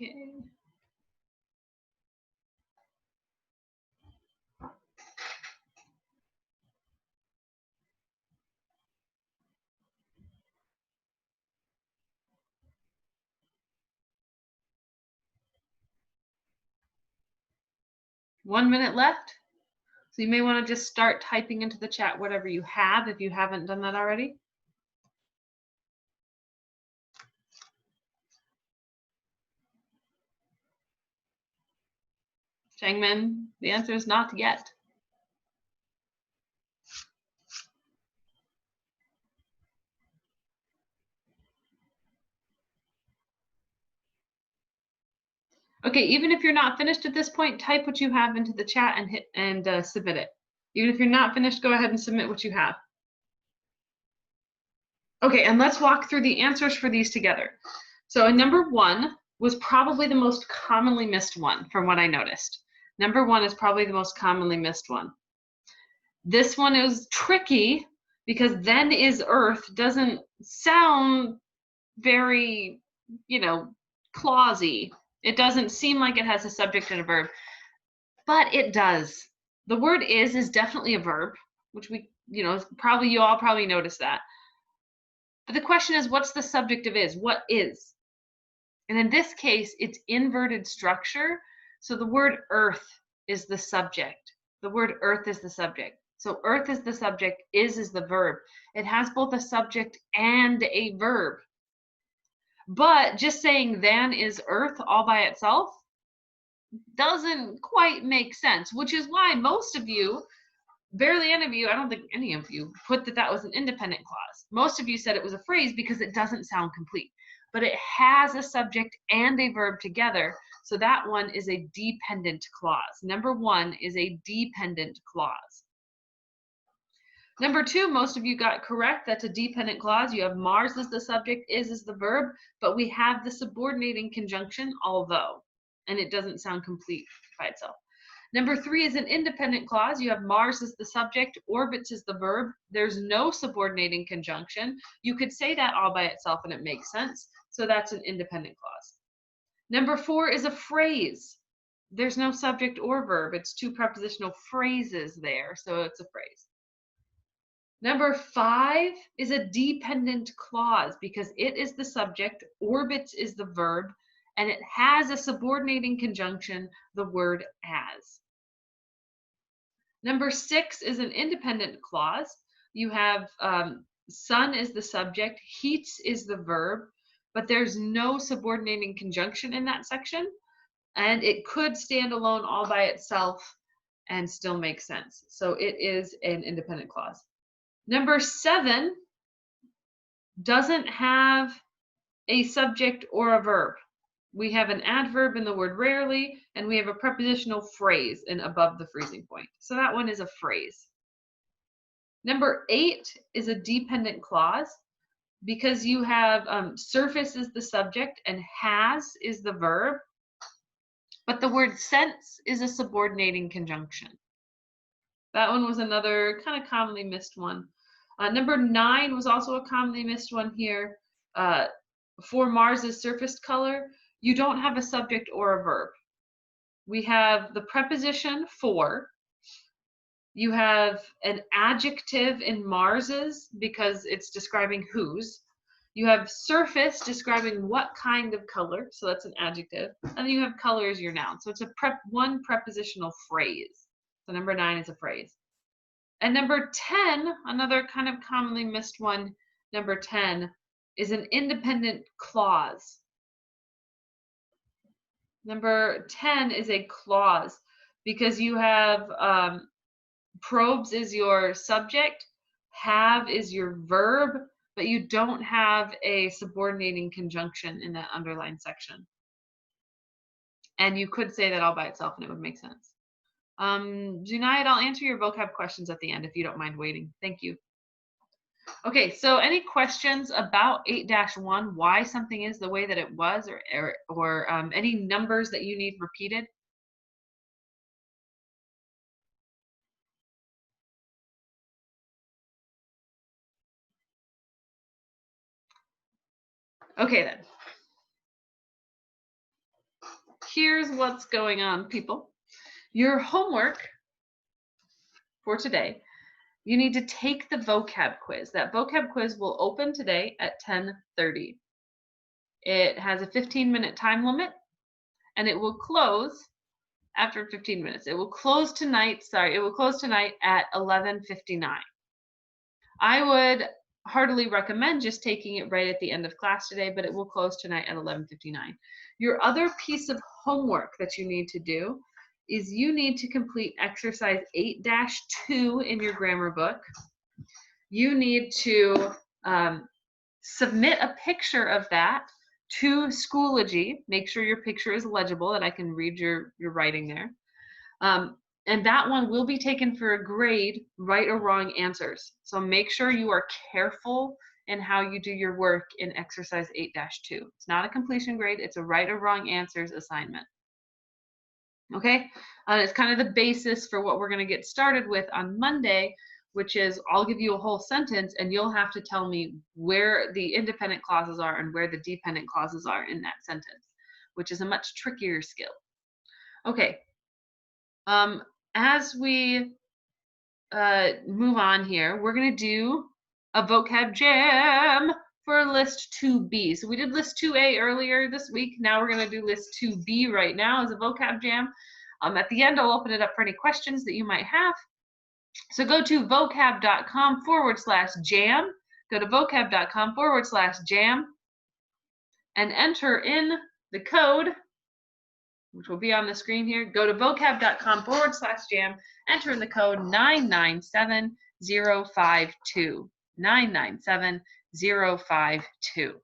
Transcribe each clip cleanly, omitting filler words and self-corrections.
Okay. One minute left. So you may want to just start typing into the chat whatever you have if you haven't done that already. Changmin, the answer is not yet. Okay, even if you're not finished at this point, type what you have into the chat and hit and submit it. Even if you're not finished, go ahead and submit what you have. Okay, and let's walk through the answers for these together. So number 1 was probably the most commonly missed one from what I noticed. Number 1 is probably the most commonly missed one. This one is tricky because then is Earth doesn't sound very, clausy. It doesn't seem like it has a subject and a verb, but it does. The word is definitely a verb, which we, you all probably noticed that. But the question is, what's the subject of is? What is? And in this case, it's inverted structure. So the word earth is the subject. The word earth is the subject. So earth is the subject, is the verb. It has both a subject and a verb. But just saying than is earth all by itself doesn't quite make sense, which is why most of you, barely any of you, I don't think any of you, put that was an independent clause. Most of you said it was a phrase because it doesn't sound complete. But it has a subject and a verb together, so that one is a dependent clause. Number 1 is a dependent clause. Number 2, most of you got correct. That's a dependent clause. You have Mars as the subject, is the verb, but we have the subordinating conjunction, although, and it doesn't sound complete by itself. Number 3 is an independent clause. You have Mars as the subject, orbits as the verb. There's no subordinating conjunction. You could say that all by itself and it makes sense. So that's an independent clause. Number 4 is a phrase. There's no subject or verb. It's 2 prepositional phrases there, so it's a phrase. Number 5 is a dependent clause because it is the subject, orbits is the verb, and it has a subordinating conjunction, the word as. Number 6 is an independent clause. You have sun is the subject, heats is the verb, but there's no subordinating conjunction in that section, and it could stand alone all by itself and still make sense. So it is an independent clause. Number 7 doesn't have a subject or a verb. We have an adverb in the word rarely, and we have a prepositional phrase in above the freezing point. So that one is a phrase. Number 8 is a dependent clause because you have surface is the subject and has is the verb, but the word sense is a subordinating conjunction. That one was another kind of commonly missed one. Number 9 was also a commonly missed one here. For Mars's surface color, you don't have a subject or a verb. We have the preposition for. You have an adjective in Mars's because it's describing whose. You have surface describing what kind of color, so that's an adjective. And then you have color as your noun. So it's a one prepositional phrase. So number 9 is a phrase. And number 10, another kind of commonly missed one, number 10, is an independent clause. Number 10 is a clause because you have probes is your subject, have is your verb, but you don't have a subordinating conjunction in that underlined section. And you could say that all by itself and it would make sense. Junaid, I'll answer your vocab questions at the end if you don't mind waiting. Thank you. Okay, so any questions about 8-1, why something is the way that it was, or any numbers that you need repeated? Okay then. here's what's going on, people. Your homework for today, you need to take the vocab quiz. That vocab quiz will open today at 10:30. It has a 15-minute time limit, and it will close after 15 minutes. It will close tonight, at 11:59. I would heartily recommend just taking it right at the end of class today, but it will close tonight at 11:59. Your other piece of homework that you need to do is you need to complete exercise 8-2 in your grammar book. You need to submit a picture of that to Schoology. Make sure your picture is legible and I can read your writing there. And that one will be taken for a grade, right or wrong answers. So make sure you are careful in how you do your work in exercise 8-2. It's not a completion grade, it's a right or wrong answers assignment. Okay, it's kind of the basis for what we're going to get started with on Monday, which is I'll give you a whole sentence and you'll have to tell me where the independent clauses are and where the dependent clauses are in that sentence, which is a much trickier skill. Okay, as we move on here, we're going to do a vocab jam for list 2B. So we did list 2A earlier this week. Now we're going to do list 2B right now as a vocab jam. At the end, I'll open it up for any questions that you might have. So go to vocab.com/jam. Go to vocab.com/jam and enter in the code, which will be on the screen here. Go to vocab.com/jam, enter in the code 997052. 997052.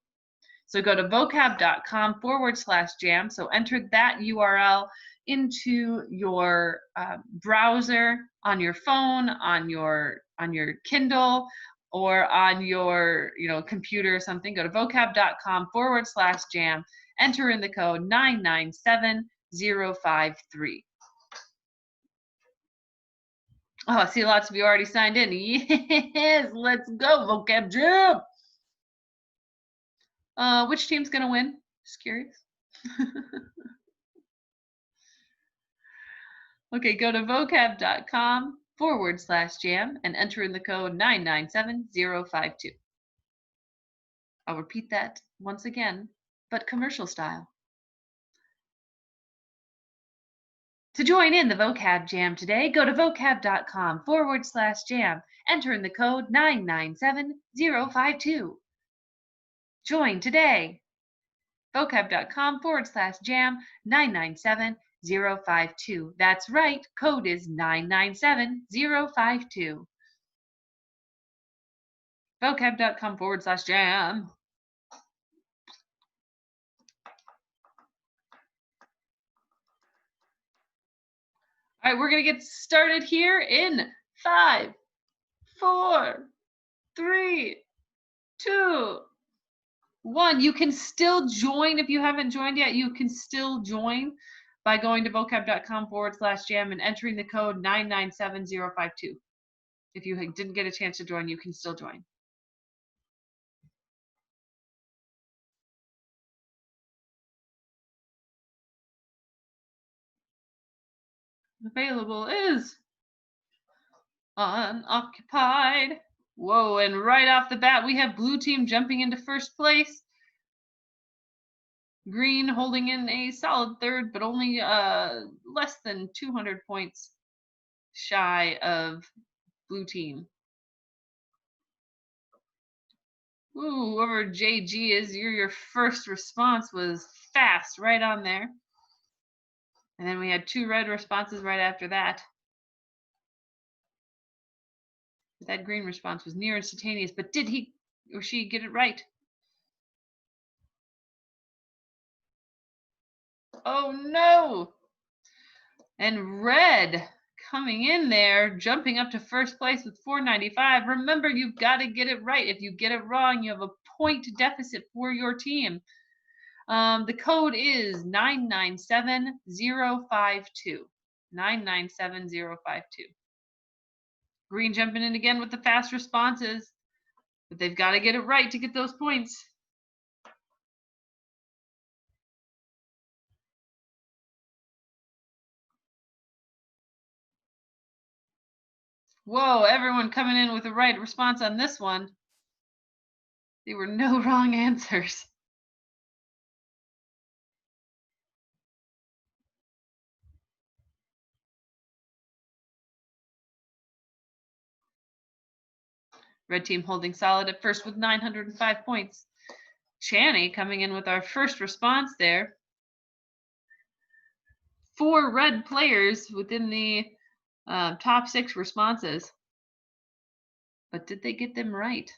So go to vocab.com/jam. So enter that URL into your browser on your phone, on your Kindle, or on your computer or something. Go to vocab.com/jam. Enter in the code 997053. Oh, I see lots of you already signed in. Yes, let's go, vocab jam. Which team's gonna win? Just curious. Okay, go to vocab.com/jam and enter in the code 997052. I'll repeat that once again, but commercial style. To join in the vocab jam today, go to vocab.com/jam. Enter in the code 997052. Join today. vocab.com/jam 997052. That's right, code is 997052. vocab.com/jam. All right, we're going to get started here in 5, 4, 3, 2, 1. You can still join if you haven't joined yet. You can still join by going to vocab.com/jam and entering the code 997052. If you didn't get a chance to join, you can still join. Available is unoccupied. Whoa, and right off the bat, we have blue team jumping into first place. Green holding in a solid third, but only less than 200 points shy of blue team. Ooh, whoever JG is, your first response was fast, right on there. And then we had 2 red responses right after that. That green response was near instantaneous, but did he or she get it right? Oh no! And red coming in there, jumping up to first place with 495. Remember, you've got to get it right. If you get it wrong, you have a point deficit for your team. The code is 997052. 997052. Green jumping in again with the fast responses, but they've got to get it right to get those points. Whoa, everyone coming in with the right response on this one. There were no wrong answers. Red team holding solid at first with 905 points. Channy coming in with our first response there. 4 red players within the top 6 responses. But did they get them right?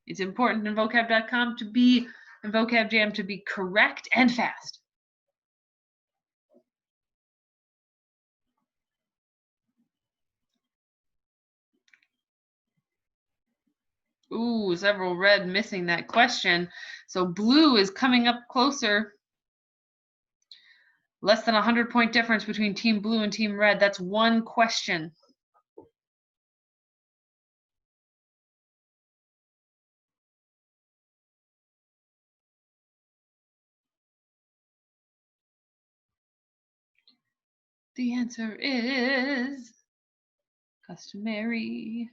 It's important in vocab.com to be, in vocab jam, to be correct and fast. Ooh, several red missing that question. So blue is coming up closer. Less than 100-point difference between Team Blue and Team Red. That's one question. The answer is customary.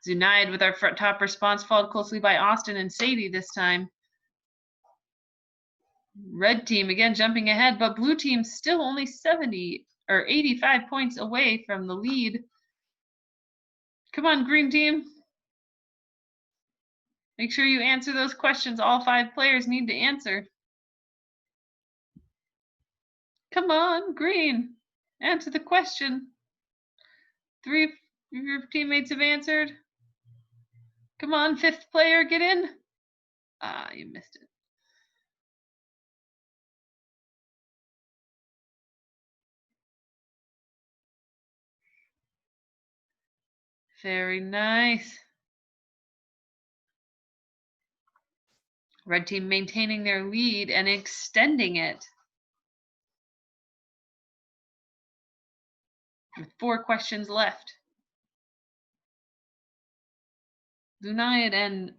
Zunaid with our top response, followed closely by Austin and Sadie this time. Red team again jumping ahead, but blue team still only 85 points away from the lead. Come on, green team. Make sure you answer those questions all 5 players need to answer. Come on, green. Answer the question. 3 of your teammates have answered. Come on, 5th player, get in. Ah, you missed it. Very nice. Red team maintaining their lead and extending it. With 4 questions left. Zunaid and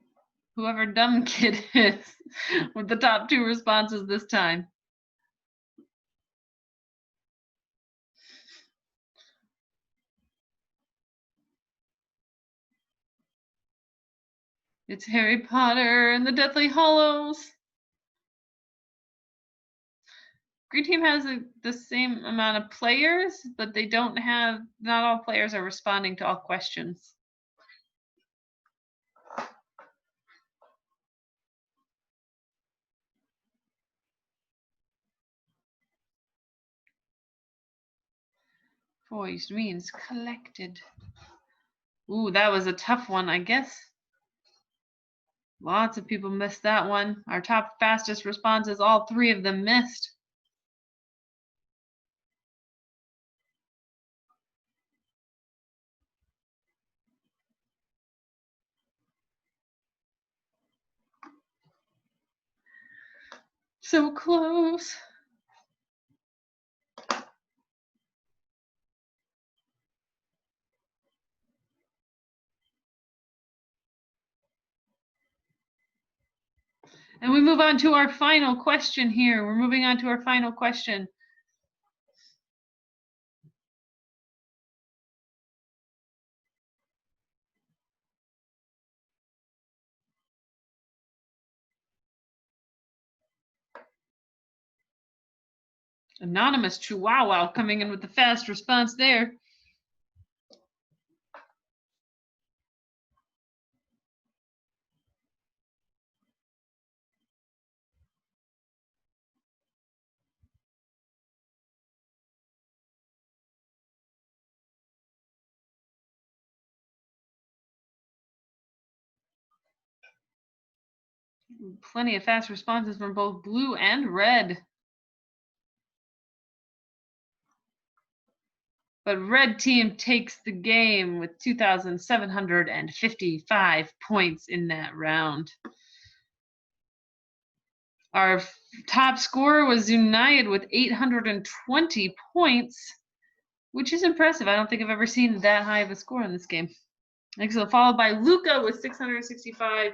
whoever dumb kid is with the top 2 responses this time. It's Harry Potter and the Deathly Hallows. Green team has the same amount of players, but they don't have, not all players are responding to all questions. Poised means collected. Ooh, that was a tough one, I guess. Lots of people missed that one. Our top fastest responses, all 3 of them missed. So close. And we move on to our final question here. We're moving on to our final question. Anonymous Chihuahua coming in with the fast response there. Plenty of fast responses from both blue and red. But red team takes the game with 2,755 points in that round. Our top scorer was Zunaid with 820 points, which is impressive. I don't think I've ever seen that high of a score in this game. Excellent. Followed by Luca with 665.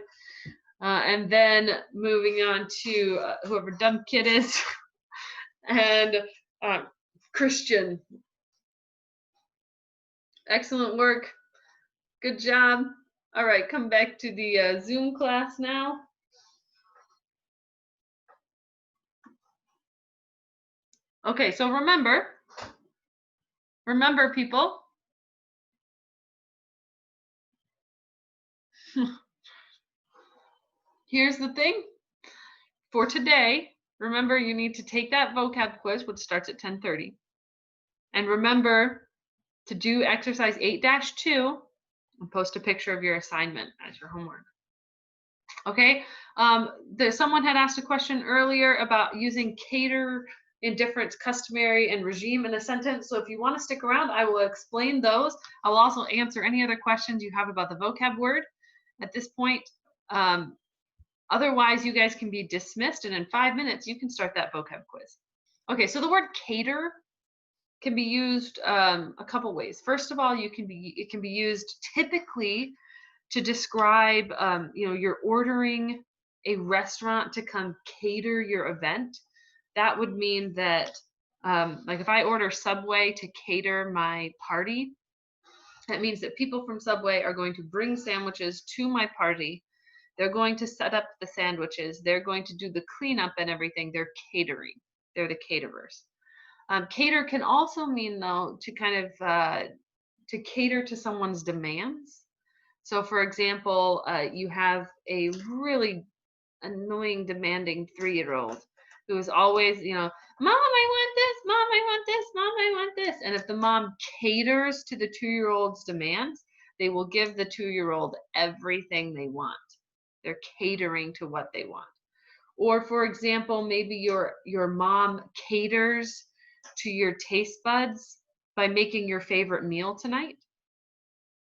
And then moving on to whoever dumb kid is. And Christian. Excellent work. Good job. All right, come back to the Zoom class now. Okay, so remember people, here's the thing. For today, remember you need to take that vocab quiz, which starts at 10:30. And remember to do exercise 8-2 and post a picture of your assignment as your homework. Okay, someone had asked a question earlier about using cater, indifference, customary, and regime in a sentence. So if you want to stick around, I will explain those. I'll also answer any other questions you have about the vocab word at this point. Otherwise, you guys can be dismissed, and in 5 minutes, you can start that vocab quiz. Okay, so the word cater can be used a couple ways. First of all, it can be used typically to describe, you're ordering a restaurant to come cater your event. That would mean that, like if I order Subway to cater my party, that means that people from Subway are going to bring sandwiches to my party. They're going to set up the sandwiches. They're going to do the cleanup and everything. They're catering. They're the caterers. Cater can also mean, though, to kind of to cater to someone's demands. So, for example, you have a really annoying, demanding 3-year-old who is always, Mom, I want this. Mom, I want this. Mom, I want this. And if the mom caters to the 2-year-old's demands, they will give the 2-year-old everything they want. They're catering to what they want. Or, for example, maybe your mom caters to your taste buds by making your favorite meal tonight.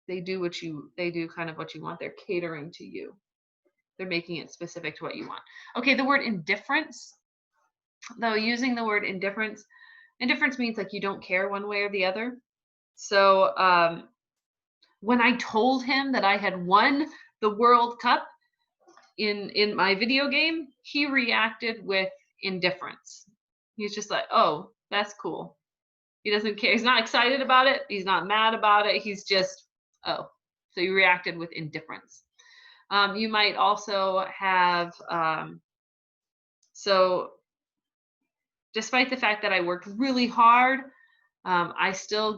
They do kind of what you want. They're catering to you. They're making it specific to what you want. Okay, the word indifference, though, using the word indifference means like you don't care one way or the other. So when I told him that I had won the World Cup in my video game, he reacted with indifference. He's just like, oh, that's cool. He doesn't care. He's not excited about it. He's not mad about it. He's just, oh. So he reacted with indifference. You might also have, so despite the fact that I worked really hard, I still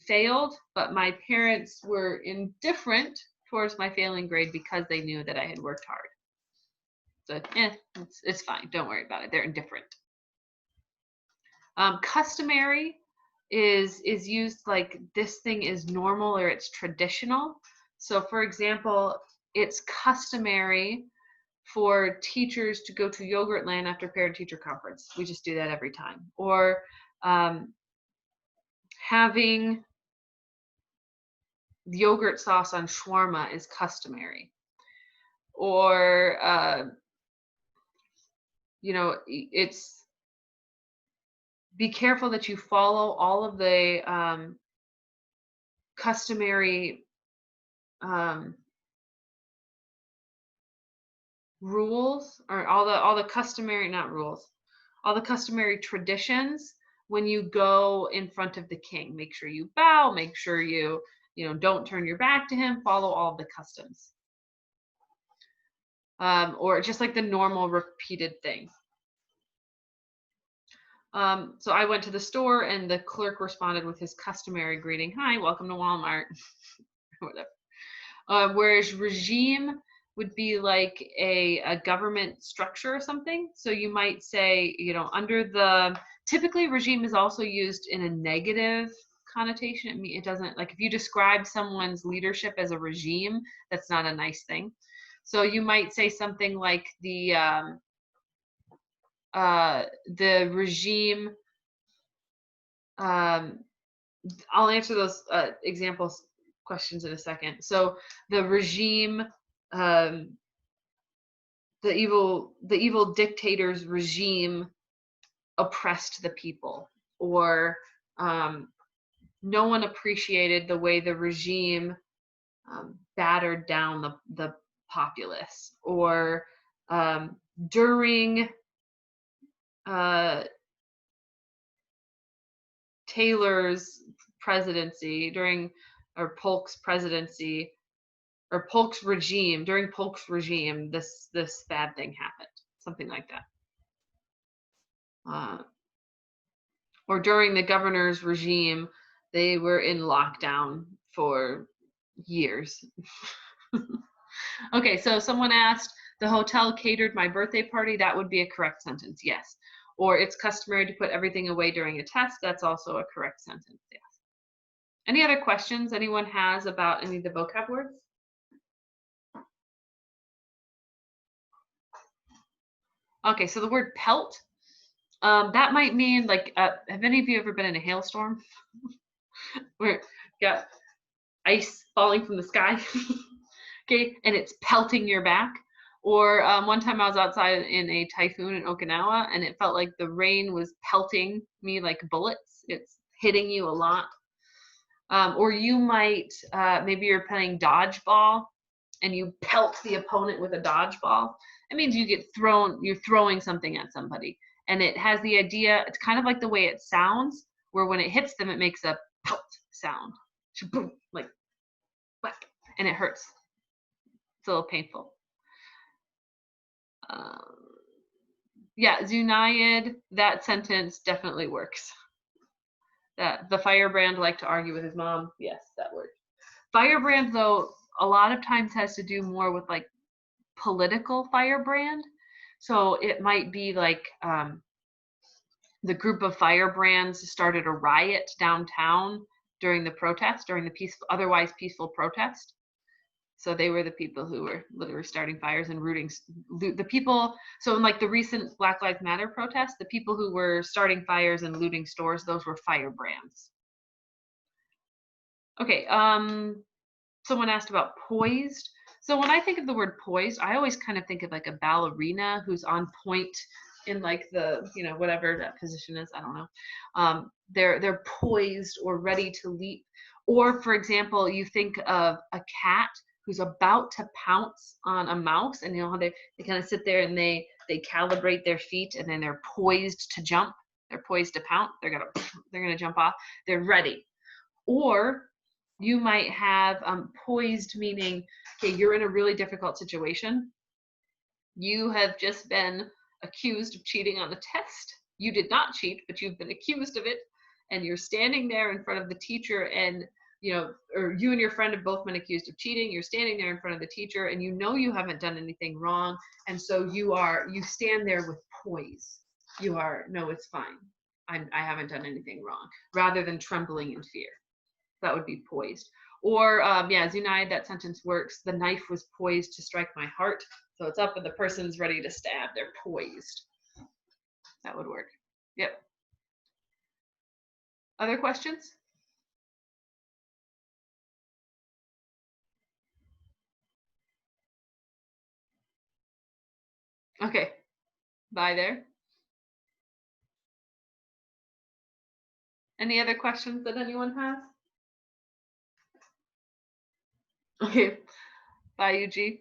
failed, but my parents were indifferent towards my failing grade because they knew that I had worked hard. So it's fine. Don't worry about it. They're indifferent. Customary is used like this thing is normal or it's traditional. So for example, it's customary for teachers to go to Yogurtland after parent-teacher conference. We just do that every time. Or having yogurt sauce on shawarma is customary. Or, it's be careful that you follow all of the customary rules, or all the customary, not rules, all the customary traditions when you go in front of the king. Make sure you bow, make sure you don't turn your back to him, follow all the customs. Or just like the normal repeated thing. So I went to the store and the clerk responded with his customary greeting, "Hi, welcome to Walmart." Whatever. Whereas regime would be like a government structure or something. So you might say, typically regime is also used in a negative connotation. It doesn't, like if you describe someone's leadership as a regime, that's not a nice thing. So you might say something like the regime, I'll answer those examples questions in a second. So the regime, the evil dictator's regime oppressed the people, or no one appreciated the way the regime battered down the populace, or during Taylor's presidency, or Polk's presidency, or Polk's regime, during Polk's regime, this bad thing happened. Something like that. Or during the governor's regime, they were in lockdown for years. Okay, so someone asked, the hotel catered my birthday party. That would be a correct sentence, yes. Or it's customary to put everything away during a test. That's also a correct sentence, yes. Any other questions anyone has about any of the vocab words? Okay, so the word pelt, that might mean like, have any of you ever been in a hailstorm? Where you got ice falling from the sky? Okay, and it's pelting your back. Or one time I was outside in a typhoon in Okinawa, and it felt like the rain was pelting me like bullets. It's hitting you a lot. Or you might, maybe you're playing dodgeball, and you pelt the opponent with a dodgeball. It means you get thrown, you're throwing something at somebody. And it has the idea, it's kind of like the way it sounds, where when it hits them, it makes a pelt sound. Boom, like whack, and it hurts. It's a little painful. Yeah, Zunaid, that sentence definitely works. That the firebrand liked to argue with his mom. Yes, that works. Firebrand, though, a lot of times has to do more with like political firebrand. So it might be like the group of firebrands started a riot downtown during the protest, during the otherwise peaceful protest. So they were the people who were literally starting fires and the people. So in like the recent Black Lives Matter protest, the people who were starting fires and looting stores, those were firebrands. Okay, someone asked about poised. So when I think of the word poised, I always kind of think of like a ballerina who's on point in like the, whatever that position is, I don't know. They're poised or ready to leap. Or for example, you think of a cat who's about to pounce on a mouse, and how they kind of sit there and they calibrate their feet, and then they're poised to jump. They're poised to pounce. They're gonna jump off. They're ready. Or you might have poised, meaning, okay, you're in a really difficult situation. You have just been accused of cheating on the test. You did not cheat, but you've been accused of it, and you're standing there in front of the teacher, and or you and your friend have both been accused of cheating. You're standing there in front of the teacher, and you haven't done anything wrong, and so you stand there with poise. No, it's fine. I haven't done anything wrong, rather than trembling in fear. That would be poised. Or yeah, Zunaid, that sentence works. The knife was poised to strike my heart. So it's up and the person's ready to stab. They're poised. That would work. Yep. Other questions? Okay. Bye there. Any other questions that anyone has? Okay. Bye, Yuji.